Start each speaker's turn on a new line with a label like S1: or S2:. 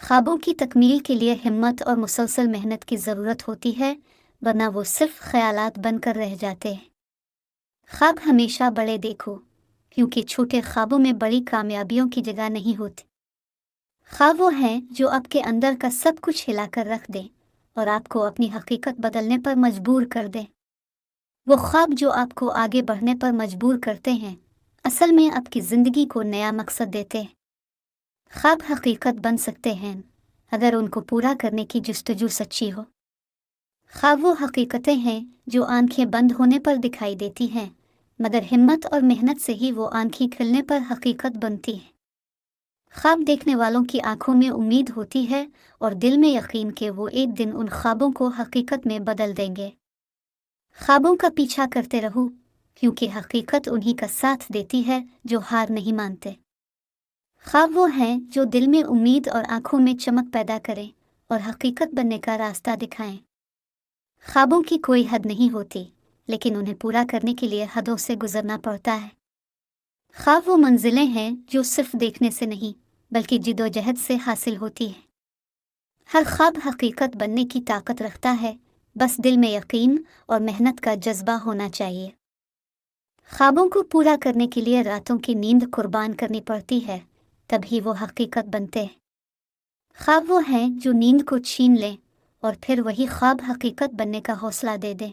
S1: ख्वाबों की तकमील के लिए हिम्मत और मुसलसल मेहनत की ज़रूरत होती है, वरना वो सिर्फ ख्यालात बनकर रह जाते हैं। ख्वाब हमेशा बड़े देखो, क्योंकि छोटे ख्वाबों में बड़ी कामयाबियों की जगह नहीं होती। ख्वाब वो हैं जो आपके अंदर का सब कुछ हिलाकर रख दें और आपको अपनी हकीकत बदलने पर मजबूर कर दें। वो ख्वाब जो आपको आगे बढ़ने पर मजबूर करते हैं, असल में आपकी ज़िंदगी को नया मकसद देते हैं। ख्वाब हकीकत बन सकते हैं अगर उनको पूरा करने की जुस्तजू सच्ची हो। ख्वाब वो हकीकतें हैं जो आंखें बंद होने पर दिखाई देती हैं, मगर हिम्मत और मेहनत से ही वो आंखें खुलने पर हकीकत बनती है। ख्वाब देखने वालों की आंखों में उम्मीद होती है और दिल में यकीन कि वो एक दिन उन ख्वाबों को हकीकत में बदल देंगे। ख्वाबों का पीछा करते रहो, क्योंकि हकीकत उन्हीं का साथ देती है जो हार नहीं मानते। ख्वाब वो हैं जो दिल में उम्मीद और आंखों में चमक पैदा करें और हकीकत बनने का रास्ता दिखाएं। ख्वाबों की कोई हद नहीं होती, लेकिन उन्हें पूरा करने के लिए हदों से गुजरना पड़ता है। ख्वाब वो मंजिलें हैं जो सिर्फ देखने से नहीं, बल्कि जिदोजहद से हासिल होती है। हर ख्वाब हकीकत बनने की ताकत रखता है, बस दिल में यकीन और मेहनत का जज्बा होना चाहिए। ख्वाबों को पूरा करने के लिए रातों की नींद कुर्बान करनी पड़ती है, तभी वो हकीकत बनते हैं। ख्वाब वो हैं जो नींद को छीन लें और फिर वही ख्वाब हकीकत बनने का हौसला दे दें।